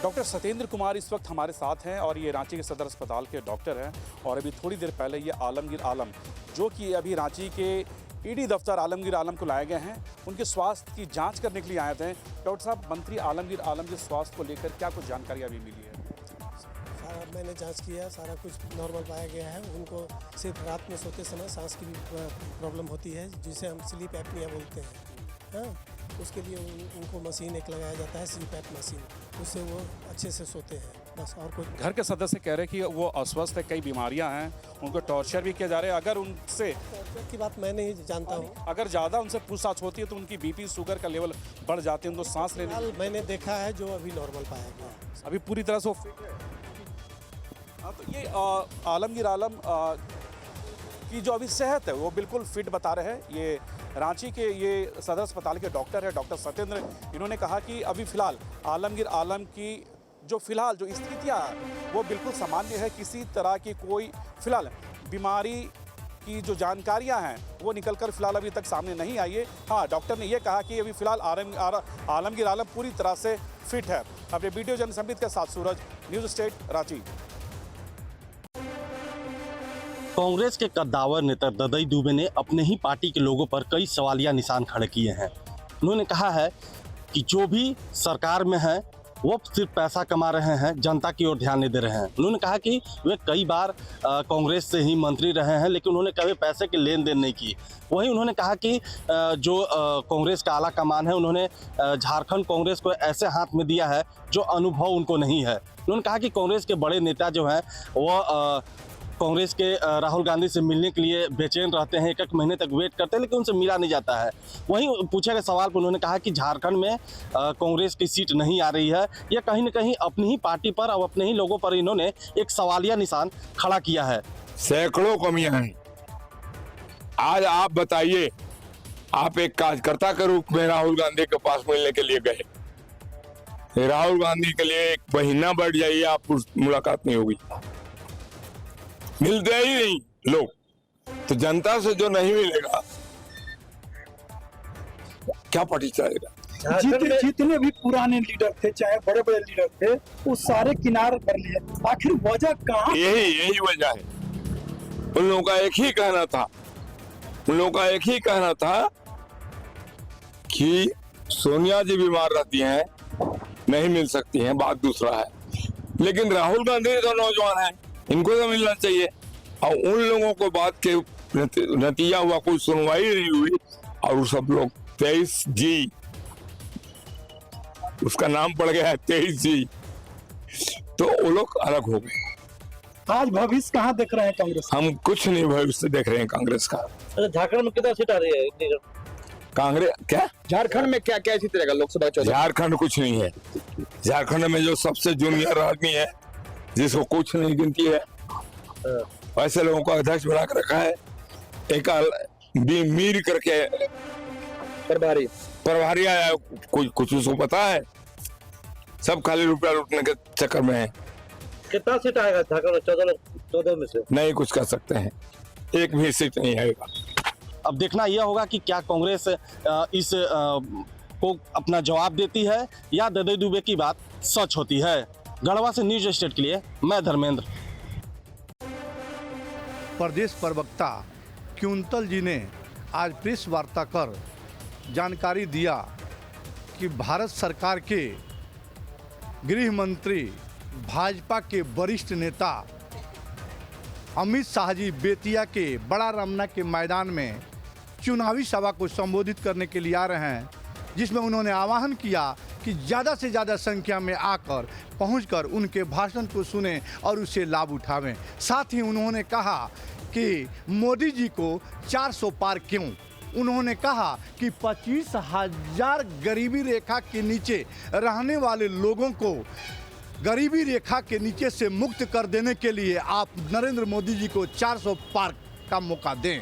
Doctor Satyendra Kumar इस वक्त हमारे साथ हैं और ये रांची के सदर अस्पताल के डॉक्टर हैं। और अभी थोड़ी देर पहले ये आलमगीर आलम जो कि अभी रांची के ईडी दफ्तर आलमगीर आलम को लाए गए हैं, उनके स्वास्थ्य की जांच करने के लिए आए थे। डॉक्टर साहब, मंत्री आलमगीर आलम के स्वास्थ्य को लेकर क्या कुछ जानकारी अभी मिली है? सारा मैंने जांच किया, सारा कुछ नॉर्मल पाया गया है। उनको सिर्फ रात में सोते समय सांस की भी प्रॉब्लम होती है, जिसे हम स्लीप एपनिया बोलते हैं। हाँ, उसके लिए उनको मशीन एक लगाया जाता है, स्लीप एप मशीन, उससे वो अच्छे से सोते हैं, बस। और कोई घर के सदस्य कह रहे हैं कि वो अस्वस्थ है, कई बीमारियां हैं, उनको टॉर्चर भी किया जा रहा है। अगर उनसे टॉर्चर की बात मैं नहीं जानता हूँ। अगर ज़्यादा उनसे पूछताछ होती है तो उनकी बीपी शुगर का लेवल बढ़ जाते हैं, उनको सांस लेने फिलहाल मैंने देखा है जो अभी नॉर्मल पाया गया। अभी पूरी तरह से वो फिट है। हाँ, तो ये आलमगीर आलम की जो अभी सेहत है वो बिल्कुल फिट बता रहे हैं। ये रांची के ये सदर अस्पताल के डॉक्टर है, डॉक्टर सत्येंद्र। इन्होंने कहा कि अभी फ़िलहाल आलमगीर आलम की जो फ़िलहाल जो स्थितियाँ हैं वो बिल्कुल सामान्य है। किसी तरह की कोई फ़िलहाल बीमारी की जो जानकारियाँ हैं वो निकल कर फ़िलहाल अभी तक सामने नहीं आई है। हाँ, डॉक्टर ने ये कहा कि अभी फ़िलहाल आलमगीर आलम पूरी तरह से फिट है। अपने वीडियो जर्नलिस्ट संबित के साथ सूरज, न्यूज़ स्टेट रांची। कांग्रेस के कद्दावर नेता ददई दुबे ने अपने ही पार्टी के लोगों पर कई सवालिया निशान खड़े किए हैं। उन्होंने कहा है कि जो भी सरकार में है वो सिर्फ पैसा कमा रहे हैं, जनता की ओर ध्यान नहीं दे रहे हैं। उन्होंने कहा कि वे कई बार कांग्रेस से ही मंत्री रहे हैं, लेकिन उन्होंने कभी पैसे के लेन देन नहीं की। वहीं उन्होंने कहा कि जो कांग्रेस का आला कमान है, उन्होंने झारखंड कांग्रेस को ऐसे हाथ में दिया है जो अनुभव उनको नहीं है। उन्होंने कहा कि कांग्रेस के बड़े नेता जो हैं वो कांग्रेस के राहुल गांधी से मिलने के लिए बेचैन रहते हैं, एक महीने तक वेट करते हैं, लेकिन उनसे मिला नहीं जाता है। वहीं पूछे गए सवाल पर उन्होंने कहा कि झारखंड में कांग्रेस की सीट नहीं आ रही है। यह कहीं न कहीं अपनी ही पार्टी पर और अपने ही लोगों पर इन्होंने एक सवालिया निशान खड़ा किया है। सैकड़ों कमियां हैं। आज आप बताइए, आप एक कार्यकर्ता के रूप में राहुल गांधी के पास मिलने के लिए गए, राहुल गांधी के लिए एक महीना बैठ जाइए, आप मुलाकात नहीं होगी, मिलते ही नहीं लोग। तो जनता से जो नहीं मिलेगा क्या पार्टी चलेगा? जितने भी पुराने लीडर थे, चाहे बड़े बड़े लीडर थे, वो सारे किनारे कर लिए। आखिर वजह कहाँ? यही वजह है। उन लोगों का एक ही कहना था कि सोनिया जी बीमार रहती हैं, नहीं मिल सकती हैं, बात दूसरा है। लेकिन राहुल गांधी तो नौजवान है, इनको तो मिलना चाहिए। और उन लोगों को बात के नतीजा हुआ, कोई सुनवाई नहीं हुई, और सब लोग 23G, उसका नाम पड़ गया है 23G, तो वो लोग अलग हो गए। आज भविष्य कहाँ देख रहे हैं कांग्रेस? हम कुछ नहीं भविष्य देख रहे हैं कांग्रेस का। झारखंड में कितना सीट आ रही है कांग्रेस? क्या झारखंड में क्या क्या सीट रहेगा लोकसभा चुनाव? झारखंड कुछ नहीं है। झारखंड में जो सबसे जूनियर आदमी है, जिसको कुछ नहीं गिनती है, ऐसे लोगों को अध्यक्ष बना कर रखा है। एक मीर करके प्रभारी आया, कुछ उसको पता है? सब खाली रुपया लूटने के चक्कर में है। कितना सीट आएगा झारखंड? 14 में से नहीं कुछ कर सकते हैं, एक भी सीट नहीं आएगा। अब देखना यह होगा कि क्या कांग्रेस इस को अपना जवाब देती है या ददई दुबे की बात सच होती है। गढ़वा से न्यूज स्टेट के लिए मैं धर्मेंद्र। प्रदेश प्रवक्ता क्युंतल जी ने आज प्रेस वार्ता कर जानकारी दिया कि भारत सरकार के गृह मंत्री, भाजपा के वरिष्ठ नेता अमित शाह जी बेतिया के बड़ा रमना के मैदान में चुनावी सभा को संबोधित करने के लिए आ रहे हैं, जिसमें उन्होंने आह्वान किया कि ज़्यादा से ज़्यादा संख्या में आकर पहुंचकर उनके भाषण को सुने और उससे लाभ उठावें। साथ ही उन्होंने कहा कि मोदी जी को 400 पार क्यों। उन्होंने कहा कि 25,000 गरीबी रेखा के नीचे रहने वाले लोगों को गरीबी रेखा के नीचे से मुक्त कर देने के लिए आप नरेंद्र मोदी जी को 400 पार का मौका दें।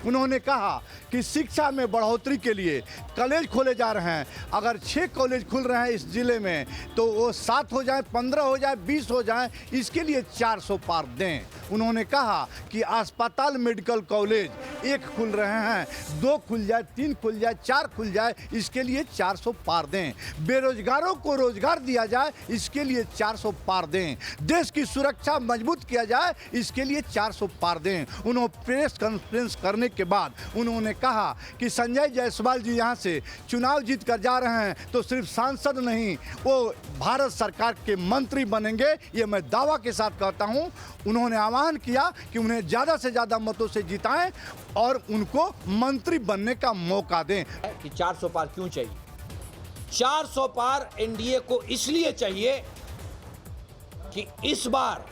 उन्होंने कहा कि शिक्षा में बढ़ोतरी के लिए कॉलेज खोले जा रहे हैं। अगर 6 कॉलेज खुल रहे हैं इस जिले में तो वो 7 हो जाए, 15 हो जाए, 20 हो जाए, इसके लिए 400 पार दें। उन्होंने कहा कि अस्पताल, मेडिकल कॉलेज 1 खुल रहे हैं, 2 खुल जाए, 3 खुल जाए, 4 खुल जाए, इसके लिए 400 पार दें। बेरोजगारों को रोजगार दिया जाए, इसके लिए 400 पार दें। देश की सुरक्षा मजबूत किया जाए, इसके लिए 400 पार दें। उन्होंने प्रेस कॉन्फ्रेंस करने के बाद उन्होंने कहा कि संजय जायसवाल जी यहाँ से चुनाव जीत कर जा रहे हैं तो सिर्फ सांसद नहीं, वो भारत सरकार के मंत्री बनेंगे, ये मैं दावा के साथ कहता हूँ। उन्होंने आह्वान किया कि उन्हें ज़्यादा से ज़्यादा मतों से जिताएं और उनको मंत्री बनने का मौका दें। कि 400 पार क्यों चाहिए? 400 पार एनडीए को इसलिए चाहिए कि इस बार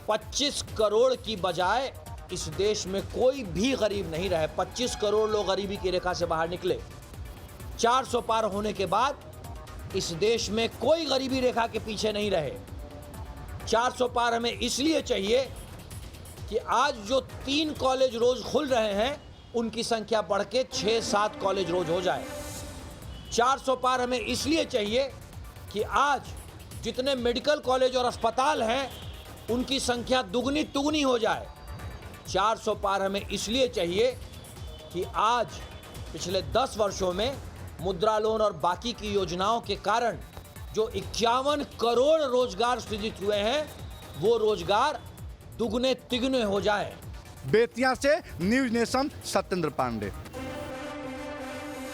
25 करोड़ की बजाय इस देश में कोई भी गरीब नहीं रहे। 25 करोड़ लोग गरीबी की रेखा से बाहर निकले। 400 पार होने के बाद इस देश में कोई गरीबी रेखा के पीछे नहीं रहे। 400 पार हमें इसलिए चाहिए कि आज जो 3 कॉलेज रोज खुल रहे हैं उनकी संख्या बढ़ के 6-7 कॉलेज रोज हो जाए। 400 पार हमें इसलिए चाहिए कि आज जितने मेडिकल कॉलेज और अस्पताल हैं उनकी संख्या दुगनी तुगनी हो जाए। 400 पार हमें इसलिए चाहिए कि आज पिछले 10 वर्षों में मुद्रा लोन और बाकी की योजनाओं के कारण जो 51 करोड़ रोजगार सृजित हुए हैं वो रोजगार दुगने तिगने हो जाए। बेतिया से न्यूज नेशन, सत्येंद्र पांडे।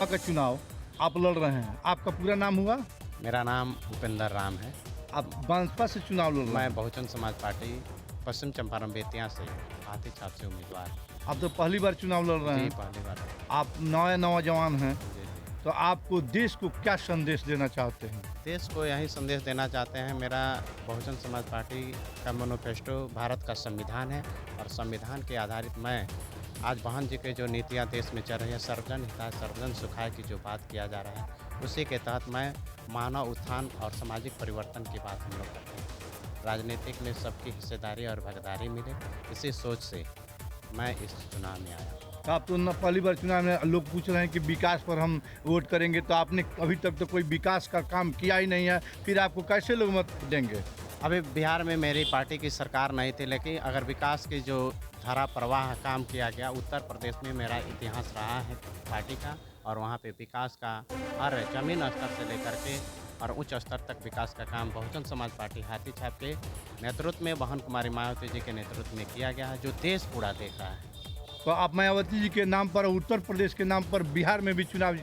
का चुनाव आप लड़ रहे हैं, आपका पूरा नाम हुआ? मेरा नाम उपेंद्र राम है। आप बांसपा से चुनाव लड़ रहे हैं? मैं बहुजन समाज पार्टी पश्चिम चंपारण बेतिया से हाथी छाप से उम्मीदवार। आप तो पहली बार चुनाव लड़ रहे हैं? पहली बार। आप नए नौजवान हैं, तो आपको देश को क्या संदेश देना चाहते हैं? देश को यही संदेश देना चाहते हैं। मेरा बहुजन समाज पार्टी का मैनिफेस्टो भारत का संविधान है और संविधान के आधारित मैं आज बहन जी के जो नीतियाँ देश में चल रही है, सर्वजन हिताय सर्वजन सुखाय की जो बात किया जा रहा है, उसी के तहत मैं मानव उत्थान और सामाजिक परिवर्तन की बात हम लोग करते हैं। राजनीतिक में सबकी हिस्सेदारी और भागीदारी मिले, इसी सोच से मैं इस चुनाव में आया। तो आप तो पहली बार चुनाव में, लोग पूछ रहे हैं कि विकास पर हम वोट करेंगे, तो आपने अभी तक तो कोई विकास का काम किया ही नहीं है, फिर आपको कैसे लोग मत देंगे? अभी बिहार में मेरी पार्टी की सरकार नहीं थी, लेकिन अगर विकास की जो धारा प्रवाह काम किया गया, उत्तर प्रदेश में मेरा इतिहास रहा है पार्टी का, और वहाँ पे विकास का हर जमीन स्तर से लेकर के और उच्च स्तर तक विकास का काम बहुजन समाज पार्टी हाथी छाप के नेतृत्व में बहन कुमारी मायावती जी के नेतृत्व में किया गया है, जो देश पूरा देख रहा है। तो आप मायावती जी के नाम पर, उत्तर प्रदेश के नाम पर बिहार में भी चुनाव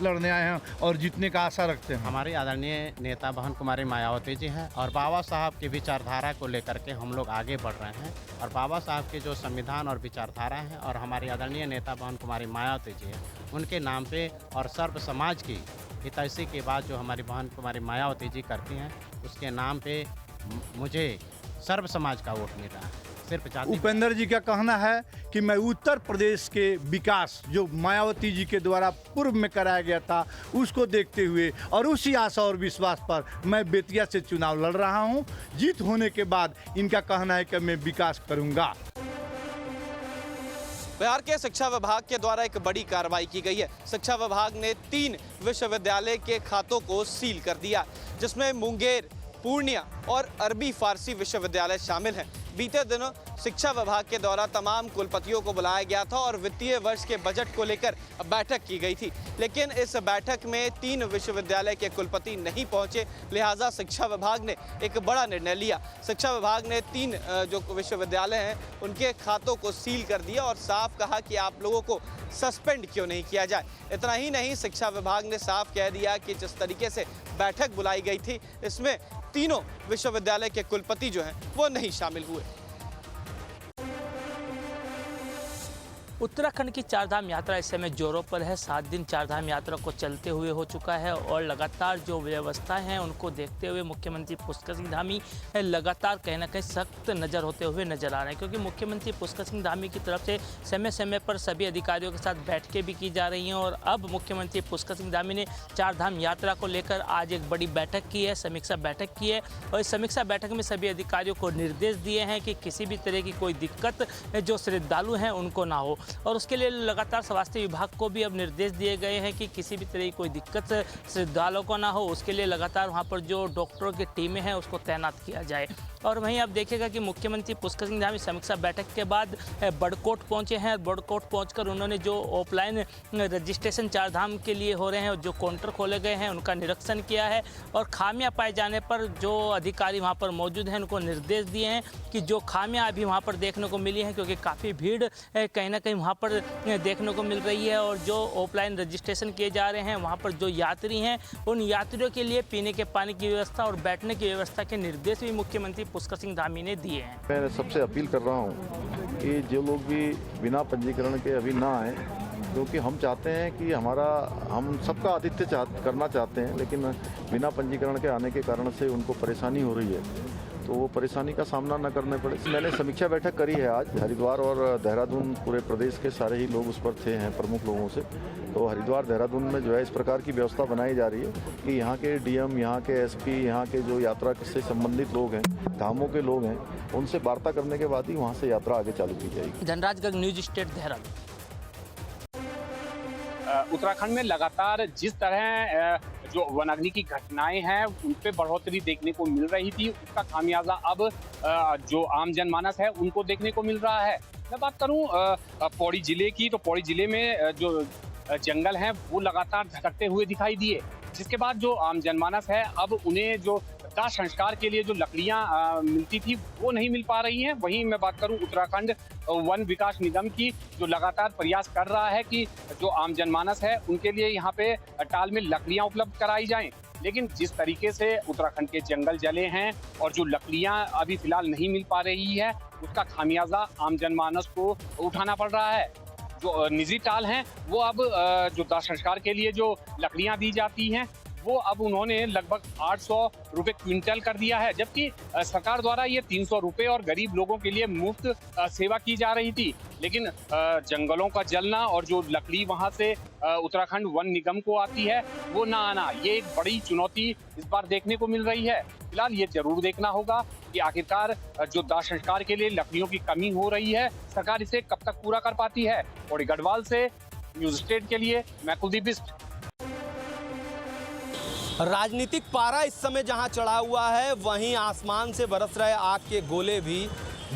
लड़ने आए हैं और जीतने का आशा रखते हैं? हमारी आदरणीय नेता बहन कुमारी मायावती जी हैं और बाबा साहब की विचारधारा को लेकर के हम लोग आगे बढ़ रहे हैं, और बाबा साहब के जो संविधान और विचारधारा है और हमारी आदरणीय नेता बहन कुमारी मायावती जी हैं, उनके नाम पे और सर्व समाज की हितैषी की बात जो हमारी बहन कुमारी मायावती जी करती हैं, उसके नाम पे मुझे सर्व समाज का वोट मिल रहा है। उपेंद्र जी का कहना है कि मैं उत्तर प्रदेश के विकास जो मायावती जी के द्वारा पूर्व में कराया गया था उसको देखते हुए और उसी आशा और विश्वास पर मैं बेतिया से चुनाव लड़ रहा हूं। जीत होने के बाद इनका कहना है कि मैं विकास करूंगा। बिहार के शिक्षा विभाग के द्वारा एक बड़ी कार्रवाई की गई है। शिक्षा विभाग ने 3 विश्वविद्यालय के खातों को सील कर दिया, जिसमें मुंगेर, पूर्णिया और अरबी फारसी विश्वविद्यालय शामिल हैं। बीते दिनों शिक्षा विभाग के द्वारा तमाम कुलपतियों को बुलाया गया था और वित्तीय वर्ष के बजट को लेकर बैठक की गई थी, लेकिन इस बैठक में 3 विश्वविद्यालय के कुलपति नहीं पहुंचे, लिहाजा शिक्षा विभाग ने एक बड़ा निर्णय लिया। शिक्षा विभाग ने 3 जो विश्वविद्यालय हैं उनके खातों को सील कर दिया और साफ कहा कि आप लोगों को सस्पेंड क्यों नहीं किया जाए। इतना ही नहीं, शिक्षा विभाग ने साफ कह दिया कि जिस तरीके से बैठक बुलाई गई थी इसमें तीनों विश्वविद्यालय के कुलपति जो हैं वो नहीं शामिल हुए। उत्तराखंड की चारधाम यात्रा इस समय जोरों पर है। 7 दिन चारधाम यात्रा को चलते हुए हो चुका है और लगातार जो व्यवस्थाएं हैं उनको देखते हुए मुख्यमंत्री पुष्कर सिंह धामी लगातार कहीं ना कहीं सख्त नज़र होते हुए नजर आ रहे हैं, क्योंकि मुख्यमंत्री पुष्कर सिंह धामी की तरफ से समय समय पर सभी अधिकारियों के साथ बैठकें भी की जा रही हैं। और अब मुख्यमंत्री पुष्कर सिंह धामी ने चारधाम यात्रा को लेकर आज एक बड़ी बैठक की है, समीक्षा बैठक की है, और इस समीक्षा बैठक में सभी अधिकारियों को निर्देश दिए हैं कि किसी भी तरह की कोई दिक्कत जो श्रद्धालु हैं उनको ना हो। और उसके लिए लगातार स्वास्थ्य विभाग को भी अब निर्देश दिए गए हैं कि किसी भी तरह की कोई दिक्कत श्रद्धालुओं को ना हो, उसके लिए लगातार वहाँ पर जो डॉक्टरों की टीमें हैं उसको तैनात किया जाए। और वहीं आप देखिएगा कि मुख्यमंत्री पुष्कर सिंह धामी समीक्षा बैठक के बाद बड़कोट पहुंचे हैं। बड़कोट पहुंचकर उन्होंने जो ऑफलाइन रजिस्ट्रेशन चारधाम के लिए हो रहे हैं, जो काउंटर खोले गए हैं, उनका निरीक्षण किया है और खामियां पाए जाने पर जो अधिकारी वहां पर मौजूद हैं उनको निर्देश दिए हैं कि जो खामियां अभी वहां पर देखने को मिली हैं, क्योंकि काफ़ी भीड़ कहीं ना कहीं वहां पर देखने को मिल रही है और जो ऑफलाइन रजिस्ट्रेशन किए जा रहे हैं वहाँ पर जो यात्री हैं उन यात्रियों के लिए पीने के पानी की व्यवस्था और बैठने की व्यवस्था के निर्देश भी मुख्यमंत्री पुष्कर सिंह धामी ने दिए हैं। मैं सबसे अपील कर रहा हूँ कि जो लोग भी बिना पंजीकरण के अभी ना आए, क्योंकि हम चाहते हैं कि हम सबका आतिथ्य करना चाहते हैं, लेकिन बिना पंजीकरण के आने के कारण से उनको परेशानी हो रही है, तो वो परेशानी का सामना न करने पड़े। मैंने समीक्षा बैठक करी है आज हरिद्वार और देहरादून, पूरे प्रदेश के सारे ही लोग उस पर थे हैं प्रमुख लोगों से। तो हरिद्वार देहरादून में जो है इस प्रकार की व्यवस्था बनाई जा रही है कि यहाँ के डीएम, यहाँ के एसपी, यहाँ के जो यात्रा से संबंधित लोग हैं, धामों के लोग हैं, उनसे वार्ता करने के बाद ही वहाँ से यात्रा आगे चालू की जाएगी। Dhanraj Garg, News State, Dehradun. उत्तराखंड में लगातार जिस तरह जो वनाग्नि की घटनाएं हैं उन पे बढ़ोतरी देखने को मिल रही थी, उसका खामियाजा अब जो आम जनमानस है उनको देखने को मिल रहा है। मैं बात करूं पौड़ी जिले की, तो पौड़ी जिले में जो जंगल हैं वो लगातार धधकते हुए दिखाई दिए, जिसके बाद जो आम जनमानस है अब उन्हें जो दाह संस्कार के लिए जो लकड़ियां मिलती थी वो नहीं मिल पा रही हैं। वहीं मैं बात करूं उत्तराखंड वन विकास निगम की, जो लगातार प्रयास कर रहा है कि जो आम जनमानस है उनके लिए यहाँ पे टाल में लकड़ियां उपलब्ध कराई जाएं, लेकिन जिस तरीके से उत्तराखंड के जंगल जले हैं और जो लकड़ियां अभी फिलहाल नहीं मिल पा रही है, उसका खामियाजा आम जनमानस को उठाना पड़ रहा है। जो निजी टाल हैं वो अब जो दाह संस्कार के लिए जो लकड़ियां दी जाती हैं वो अब उन्होंने लगभग 800 रुपये क्विंटल कर दिया है, जबकि सरकार द्वारा ये 300 रुपये और गरीब लोगों के लिए मुफ्त सेवा की जा रही थी। लेकिन जंगलों का जलना और जो लकड़ी वहां से उत्तराखंड वन निगम को आती है वो ना आना, ये एक बड़ी चुनौती इस बार देखने को मिल रही है। फिलहाल ये जरूर देखना होगा कि आखिरकार जो दाह संस्कार के लिए लकड़ियों की कमी हो रही है, सरकार इसे कब तक पूरा कर पाती है। और गढ़वाल से न्यूज स्टेट के लिए मैं कुलदीप बिष्ट। राजनीतिक पारा इस समय जहां चढ़ा हुआ है, वहीं आसमान से बरस रहे आग के गोले भी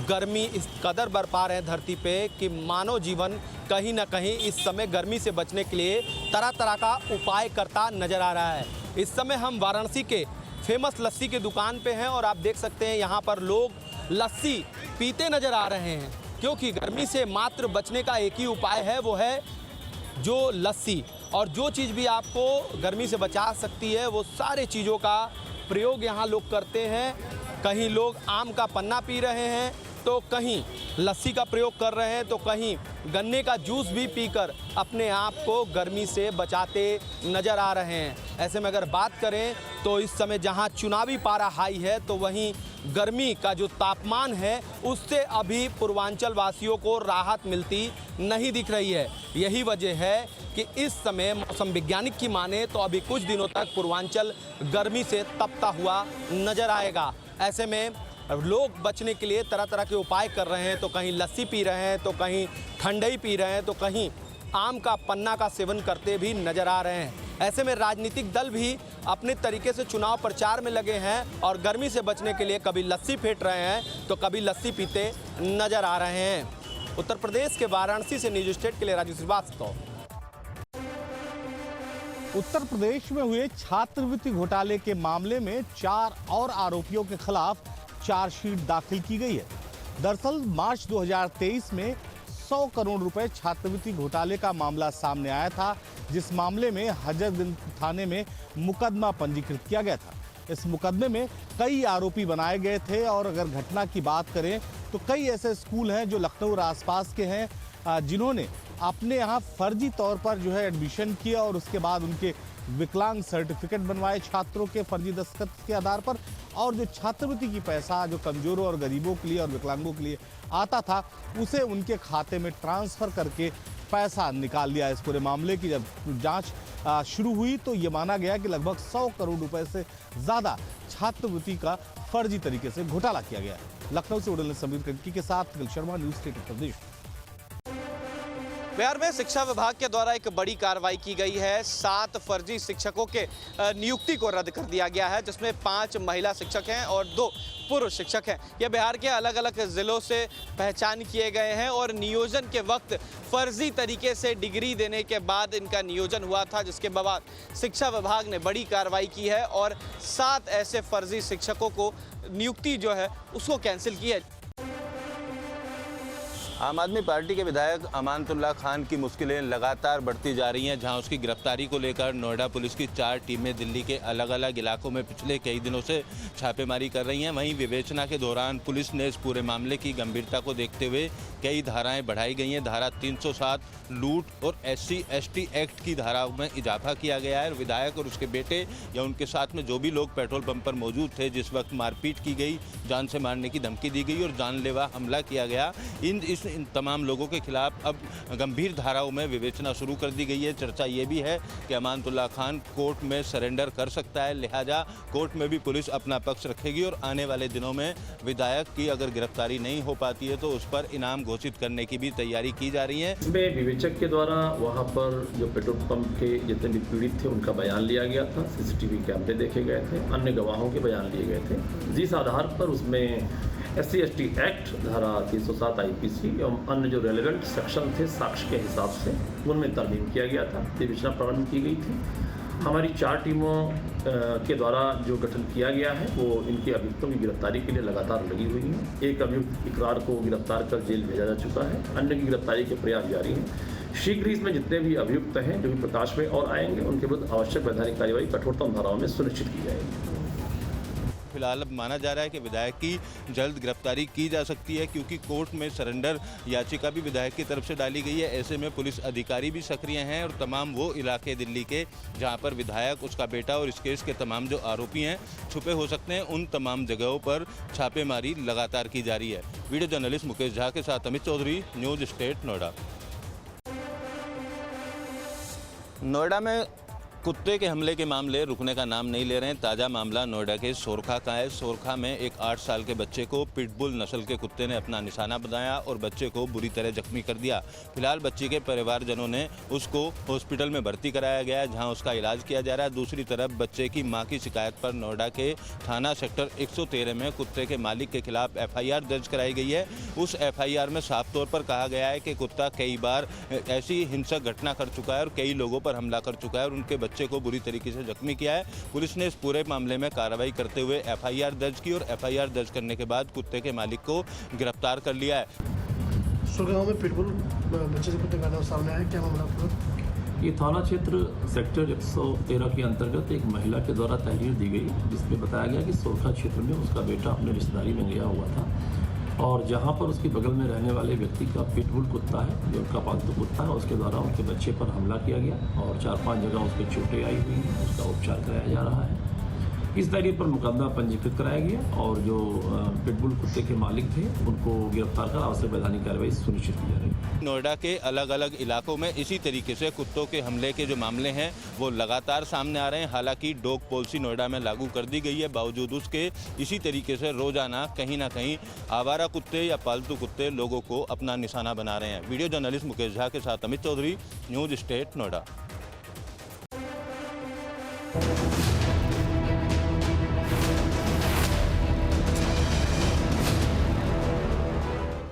गर्मी इस कदर बरपा रहे हैं धरती पे कि मानव जीवन कहीं ना कहीं इस समय गर्मी से बचने के लिए तरह तरह का उपाय करता नजर आ रहा है। इस समय हम वाराणसी के फेमस लस्सी की दुकान पे हैं और आप देख सकते हैं यहाँ पर लोग लस्सी पीते नजर आ रहे हैं, क्योंकि गर्मी से मात्र बचने का एक ही उपाय है, वो है जो लस्सी। और जो चीज़ भी आपको गर्मी से बचा सकती है वो सारे चीज़ों का प्रयोग यहाँ लोग करते हैं। कहीं लोग आम का पन्ना पी रहे हैं, तो कहीं लस्सी का प्रयोग कर रहे हैं, तो कहीं गन्ने का जूस भी पीकर अपने आप को गर्मी से बचाते नज़र आ रहे हैं। ऐसे में अगर बात करें तो इस समय जहां चुनावी पारा हाई है, तो वहीं गर्मी का जो तापमान है उससे अभी पूर्वांचल वासियों को राहत मिलती नहीं दिख रही है। यही वजह है कि इस समय मौसम वैज्ञानिक की माने तो अभी कुछ दिनों तक पूर्वांचल गर्मी से तपता हुआ नज़र आएगा। ऐसे में लोग बचने के लिए तरह तरह के उपाय कर रहे हैं, तो कहीं लस्सी पी रहे हैं, तो कहीं ठंडई पी रहे हैं, तो कहीं आम का पन्ना का सेवन करते भी नजर आ रहे हैं। ऐसे में राजनीतिक दल भी अपने तरीके से चुनाव प्रचार में लगे हैं और गर्मी से बचने के लिए कभी लस्सी फेंट रहे हैं, तो कभी लस्सी पीते नजर आ रहे हैं। उत्तर प्रदेश के वाराणसी से न्यूज स्टेट के लिए राजू श्रीवास्तव। उत्तर प्रदेश में हुए छात्रवृत्ति घोटाले के मामले में 4 और आरोपियों के खिलाफ चार्जशीट दाखिल की गई है। दरअसल मार्च 2023 में 100 करोड़ रुपए छात्रवृत्ति घोटाले का मामला सामने आया था, जिस मामले में हजरतगंज थाने में मुकदमा पंजीकृत किया गया था। इस मुकदमे में कई आरोपी बनाए गए थे और अगर घटना की बात करें तो कई ऐसे स्कूल हैं जो लखनऊ और आसपास के हैं, जिन्होंने अपने यहाँ फर्जी तौर पर जो है एडमिशन किया और उसके बाद उनके विकलांग सर्टिफिकेट बनवाए छात्रों के फर्जी दस्तखत के आधार पर, और जो छात्रवृत्ति की पैसा जो कमजोरों और गरीबों के लिए और विकलांगों के लिए आता था उसे उनके खाते में ट्रांसफ़र करके पैसा निकाल लिया। इस पूरे मामले की जब जांच शुरू हुई तो ये माना गया कि लगभग 100 करोड़ रुपए से ज़्यादा छात्रवृत्ति का फर्जी तरीके से घोटाला किया गया है। लखनऊ से उड़न समीर कटकी के साथ अखिल शर्मा, न्यूज़ स्टेट उत्तर प्रदेश। बिहार में शिक्षा विभाग के द्वारा एक बड़ी कार्रवाई की गई है। 7 फर्जी शिक्षकों के नियुक्ति को रद्द कर दिया गया है, जिसमें 5 महिला शिक्षक हैं और 2 पुरुष शिक्षक हैं। यह बिहार के अलग अलग जिलों से पहचान किए गए हैं और नियोजन के वक्त फर्जी तरीके से डिग्री देने के बाद इनका नियोजन हुआ था, जिसके बाद शिक्षा विभाग ने बड़ी कार्रवाई की है और 7 ऐसे फर्जी शिक्षकों को नियुक्ति जो है उसको कैंसिल की है। आम आदमी पार्टी के विधायक अमानतुल्लाह खान की मुश्किलें लगातार बढ़ती जा रही हैं, जहां उसकी गिरफ्तारी को लेकर नोएडा पुलिस की 4 टीमें दिल्ली के अलग अलग इलाकों में पिछले कई दिनों से छापेमारी कर रही हैं। वहीं विवेचना के दौरान पुलिस ने इस पूरे मामले की गंभीरता को देखते हुए कई धाराएं बढ़ाई गई हैं। धारा 307 लूट और SC/ST एक्ट की धाराओं में इजाफा किया गया है। विधायक और उसके बेटे या उनके साथ में जो भी लोग पेट्रोल पंप पर मौजूद थे जिस वक्त मारपीट की गई, जान से मारने की धमकी दी गई और जानलेवा हमला किया गया, इन तमाम लोगों के खिलाफ अब गंभीर धाराओं में विवेचना शुरू कर दी गई है। चर्चा ये भी है कि अमानतुल्लाह खान कोर्ट में सरेंडर कर सकता है, लिहाजा कोर्ट में भी पुलिस अपना पक्ष रखेगी और आने वाले दिनों में विधायक की अगर गिरफ्तारी नहीं हो पाती है तो उस पर इनाम घोषित करने की भी तैयारी की जा रही है। इसमें विवेचक के द्वारा वहाँ पर जो पेट्रोल पंप के जितने भी पीड़ित थे उनका बयान लिया गया था, CCTV कैमरे देखे गए थे, अन्य गवाहों के बयान लिए गए थे, जिस आधार पर उसमें SC/ST एक्ट धारा 307 IPC एवं अन्य जो रेलेवेंट सेक्शन थे साक्ष्य के हिसाब से उनमें तरमीम किया गया था, विवेचना प्रारंभ की गई थी। हमारी 4 टीमों के द्वारा जो गठन किया गया है वो इनके अभियुक्तों की गिरफ्तारी के लिए लगातार लगी हुई है। एक अभियुक्त इकरार को गिरफ्तार कर जेल भेजा जा चुका है, अन्य की गिरफ्तारी के प्रयास जारी हैं। शीघ्र ही इसमें जितने भी अभियुक्त हैं जो भी प्रकाश में और आएंगे उनके विरुद्ध आवश्यक वैधानिक कार्रवाई कठोरतम धाराओं में सुनिश्चित की जाएगी। फिलहाल अब माना जा रहा है कि विधायक की जल्द गिरफ्तारी की जा सकती है, क्योंकि कोर्ट में सरेंडर याचिका भी विधायक की तरफ से डाली गई है। ऐसे में पुलिस अधिकारी भी सक्रिय हैं और तमाम वो इलाके दिल्ली के जहां पर विधायक, उसका बेटा और इस केस के तमाम जो आरोपी हैं छुपे हो सकते हैं, उन तमाम जगहों पर छापेमारी लगातार की जा रही है। वीडियो जर्नलिस्ट मुकेश झा के साथ अमित चौधरी, न्यूज स्टेट नोएडा। नोएडा में कुत्ते के हमले के मामले रुकने का नाम नहीं ले रहे हैं। ताज़ा मामला नोएडा के सोरखा का है। सोरखा में एक 8 साल के बच्चे को पिटबुल नस्ल के कुत्ते ने अपना निशाना बनाया और बच्चे को बुरी तरह जख्मी कर दिया। फिलहाल बच्चे के परिवारजनों ने उसको हॉस्पिटल में भर्ती कराया गया है, जहां उसका इलाज किया जा रहा है। दूसरी तरफ बच्चे की मां की शिकायत पर नोएडा के थाना सेक्टर 113 में कुत्ते के मालिक के खिलाफ FIR दर्ज कराई गई है। उस FIR में साफ तौर पर कहा गया है कि कुत्ता कई बार ऐसी हिंसक घटना कर चुका है और कई लोगों पर हमला कर चुका है और उनके बच्चे को बुरी तरीके से जख्मी किया है। पुलिस ने इस पूरे मामले में कार्रवाई करते हुए FIR दर्ज की और FIR दर्ज करने के बाद कुत्ते के मालिक को गिरफ्तार कर लिया है। सुरगांव में पिटबुल बच्चे से कुत्ते का सामने आया, क्या मामला? ये थाना क्षेत्र सेक्टर 113 के अंतर्गत एक महिला के द्वारा तहरीर दी गई, जिसमें बताया गया कि सोरखा क्षेत्र में उसका बेटा अपने रिश्तेदारी में गया हुआ था और जहां पर उसके बगल में रहने वाले व्यक्ति का पिटबुल कुत्ता है, जो उनका पालतू कुत्ता है, उसके द्वारा उनके बच्चे पर हमला किया गया और 4-5 जगह उसके चोटें आई हुई हैं। उसका उपचार कराया जा रहा है। इस दायरे पर मुकदमा पंजीकृत कराया गया और जो पिटबुल कुत्ते के मालिक थे उनको गिरफ्तार कर आवश्यक वैधानिक कार्रवाई सुनिश्चित की जा रही है। नोएडा के अलग अलग इलाकों में इसी तरीके से कुत्तों के हमले के जो मामले हैं वो लगातार सामने आ रहे हैं। हालांकि डॉग पॉलिसी नोएडा में लागू कर दी गई है, बावजूद उसके इसी तरीके से रोजाना कहीं ना कहीं आवारा कुत्ते या पालतू कुत्ते लोगों को अपना निशाना बना रहे हैं। वीडियो जर्नलिस्ट मुकेश झा के साथ अमित चौधरी, न्यूज स्टेट नोएडा।